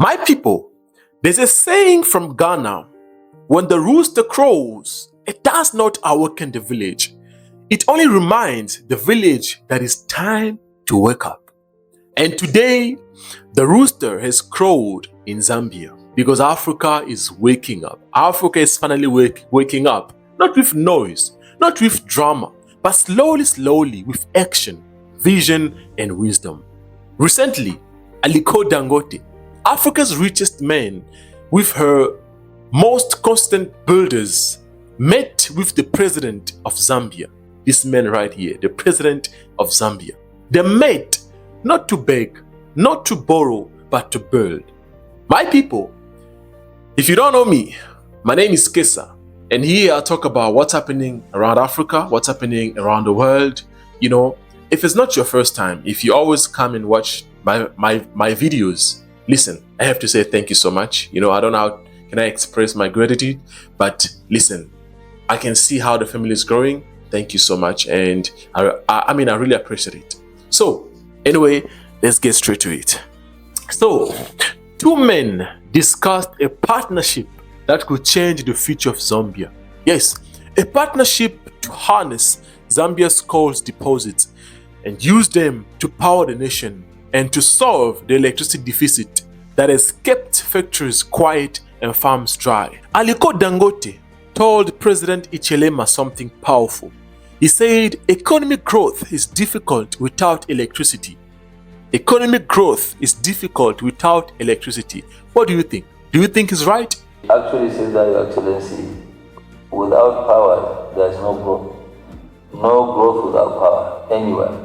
My people, there's a saying from Ghana: when the rooster crows, it does not awaken the village. It only reminds the village that it's time to wake up. And today, the rooster has crowed in Zambia because Africa is waking up. Africa is finally waking up, not with noise, not with drama, but slowly with action, vision, and wisdom. Recently, Aliko Dangote, Africa's richest man, with her most constant builders, met with the president of Zambia. This man right here, the president of Zambia. They met not to beg, not to borrow, but to build. My people, if you don't know me, my name is Kessa, and here I talk about what's happening around Africa, what's happening around the world. You know, if it's not your first time, if you always come and watch my videos, listen, I have to say thank you so much. You know, I don't know how can I express my gratitude, but listen, I can see how the family is growing. Thank you so much, and I mean, I really appreciate it. So anyway, let's get straight to it. So, two men discussed a partnership that could change the future of Zambia. Yes, a partnership to harness Zambia's coal deposits and use them to power the nation and to solve the electricity deficit that has kept factories quiet and farms dry. Aliko Dangote told President Hichilema something powerful. He said, economic growth is difficult without electricity. Economic growth is difficult without electricity. What do you think? Do you think he's right? Actually, says that, Your Excellency, without power, there's no growth. No growth without power, anywhere.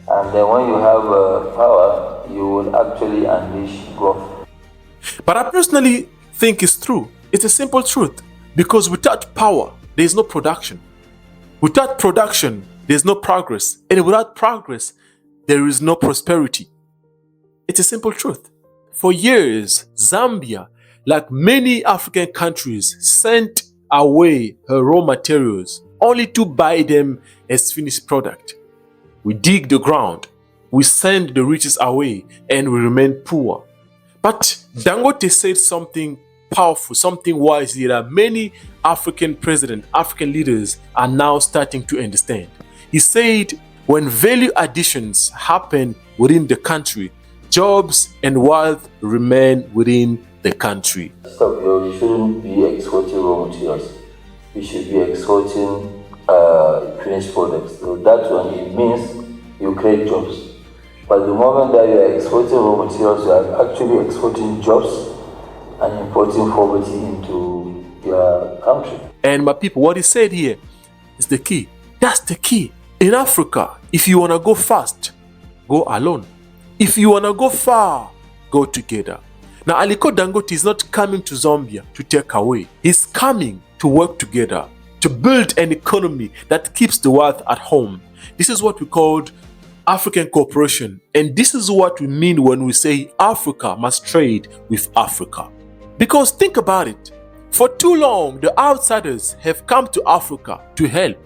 And then when you have power, you will actually unleash growth. But I personally think it's true. It's a simple truth. Because without power, there is no production. Without production, there is no progress. And without progress, there is no prosperity. It's a simple truth. For years, Zambia, like many African countries, sent away her raw materials only to buy them as finished product. We dig the ground, we send the riches away, and we remain poor. But Dangote said something powerful, something wise here that many African presidents, African leaders are now starting to understand. He said, when value additions happen within the country, jobs and wealth remain within the country. Stop, you shouldn't be exporting raw materials. You should be exporting finished products. So that one, it means you create jobs. But the moment that you are exporting raw materials, you are actually exporting jobs and importing poverty into your country. And my people, what he said here is the key. That's the key. In Africa, if you want to go fast, go alone. If you want to go far, go together. Now, Aliko Dangote is not coming to Zambia to take away. He's coming to work together, to build an economy that keeps the wealth at home. This is what we called African cooperation. And this is what we mean when we say Africa must trade with Africa. Because think about it. For too long, the outsiders have come to Africa to help.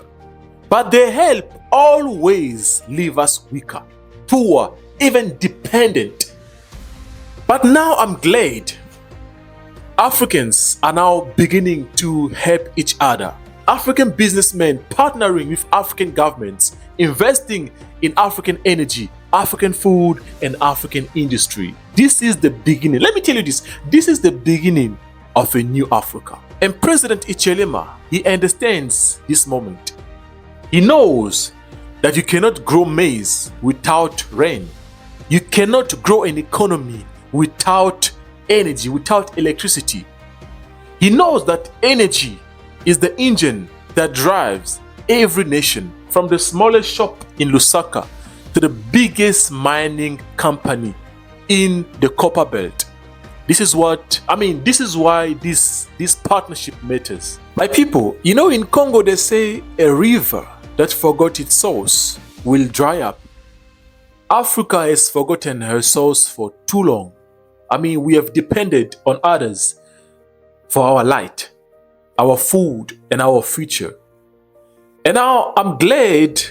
But their help always leave us weaker, poor, even dependent. But now I'm glad Africans are now beginning to help each other. African businessmen partnering with African governments, investing in African energy, African food, and African industry. This is the beginning. Let me tell you this. This is the beginning of a new Africa. And President Hichilema, he understands this moment. He knows that you cannot grow maize without rain. You cannot grow an economy without energy, without electricity. He knows that energy is the engine that drives every nation, from the smallest shop in Lusaka to the biggest mining company in the copper belt. This is why this partnership matters. My people, you know, in Congo they say a river that forgot its source will dry up. Africa has forgotten her source for too long. We have depended on others for our light, our food, and our future. And now I'm glad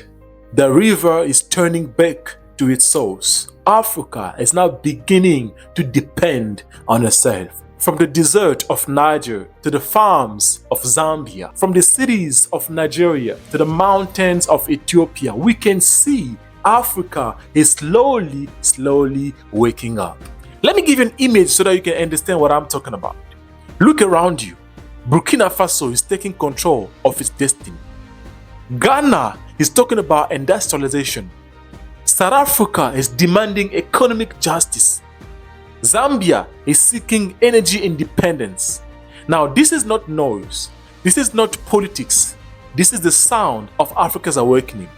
the river is turning back to its source. Africa is now beginning to depend on herself. From the desert of Niger to the farms of Zambia, from the cities of Nigeria to the mountains of Ethiopia, we can see Africa is slowly waking up. Let me give you an image so that you can understand what I'm talking about. Look around you. Burkina Faso is taking control of its destiny. Ghana is talking about industrialization. South Africa is demanding economic justice. Zambia is seeking energy independence. Now, this is not noise. This is not politics. This is the sound of Africa's awakening.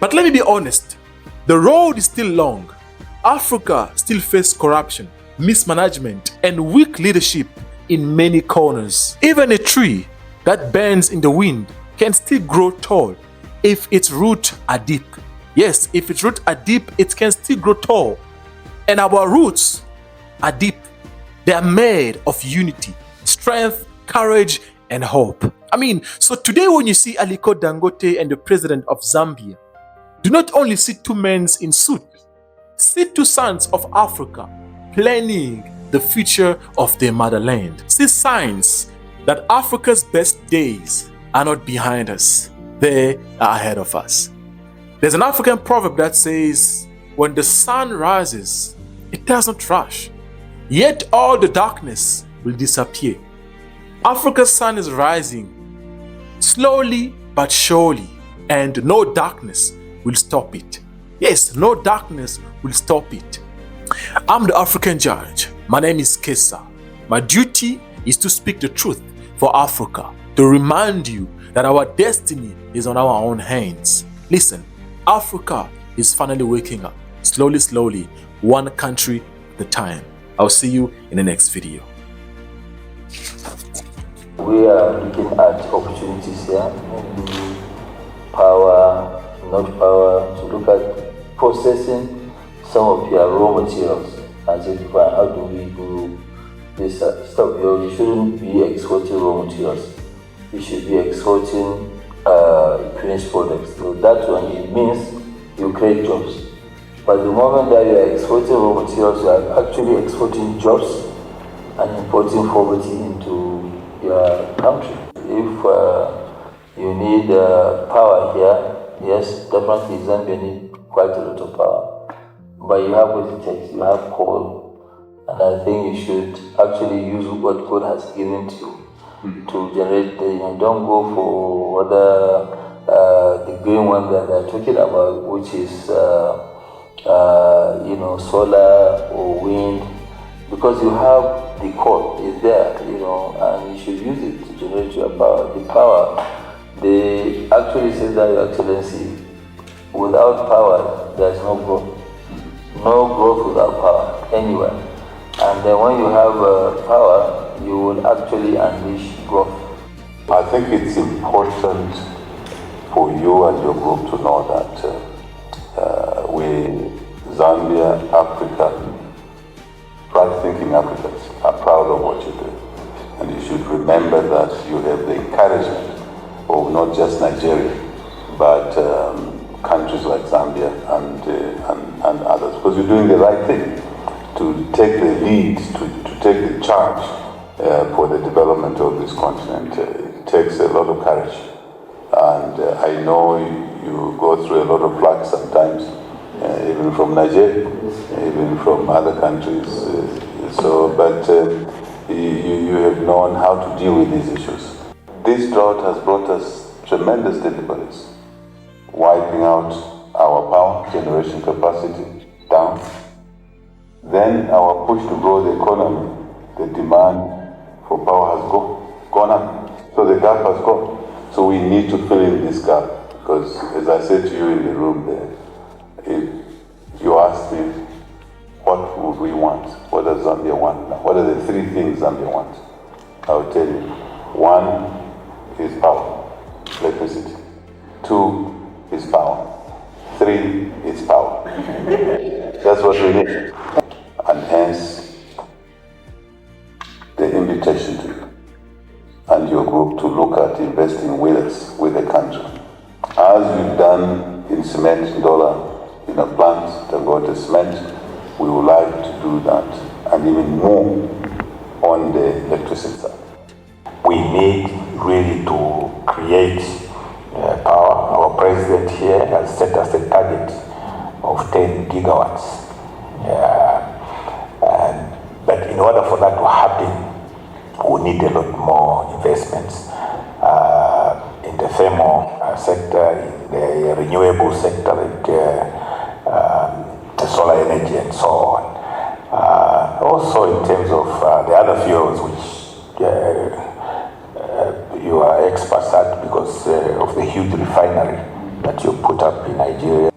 But let me be honest, the road is still long. Africa still faces corruption, mismanagement, and weak leadership in many corners. Even a tree that bends in the wind can still grow tall if its roots are deep. Yes, if its roots are deep, it can still grow tall. And our roots are deep. They are made of unity, strength, courage, and hope. So today when you see Aliko Dangote and the president of Zambia, do not only see two men in suits, see two sons of Africa planning the future of their motherland. See signs that Africa's best days are not behind us. They are ahead of us. There's an African proverb that says, when the sun rises, it doesn't rush, yet all the darkness will disappear. Africa's sun is rising, slowly but surely, and no darkness will stop it. Yes, no darkness will stop it. I'm the African Judge. My name is Kessa. My duty is to speak the truth for Africa, to remind you that our destiny is on our own hands. Listen, Africa is finally waking up, slowly, one country at a time. I'll see you in the next video. We are looking at opportunities here, maybe power, not power, to look at processing some of your raw materials and say, how do we do this stuff? You shouldn't be exporting raw materials. You should be exporting finished products. So that one, it means you create jobs. But the moment that you are exporting raw materials, you are actually exporting jobs and importing poverty into your country. If you need power here, yes, definitely Zambia need quite a lot of power. But you have what it takes, you have coal. And I think you should actually use what God has given to you to generate, don't go for the green one that they're talking about, which is solar or wind, because you have the coal is there, and you should use it to generate your power. The power, they actually say that, Your Excellency, without power there's no growth. No growth without power anywhere. And then when you have power, you will actually unleash growth. I think it's important for you and your group to know that we, Zambia, Africa, right-thinking Africans, are proud of what you do. And you should remember that you have the encouragement of not just Nigeria, but countries like Zambia and others, because you're doing the right thing to take the lead, to take the charge for the development of this continent. It takes a lot of courage, and I know you go through a lot of flack sometimes, even from Nigeria, even from other countries. But you have known how to deal with these issues. This drought has brought us tremendous difficulties, wiping out our power generation capacity down. Then our push to grow the economy, the demand for power has gone up. So the gap has gone. So we need to fill in this gap, because as I said to you in the room there, if you ask me, what would we want? What does Zambia want now? What are the three things Zambia wants? I will tell you. One is power, electricity. Two is power. Three is power. That's what we need. And hence, the invitation to you and your group to look at investing with us, with the country. As you've done in cement, dollar, in a plant, Dangote Cement. We would like to do that, and even more on the electricity side. We need really to create power. Our president here has set us a target of 10 gigawatts. But in order for that to happen, we need a lot more investments in the thermal sector, in the renewable sector, like the solar energy and so on. Also in terms of the other fuels, which you are experts at because of the huge refinery that you put up in Nigeria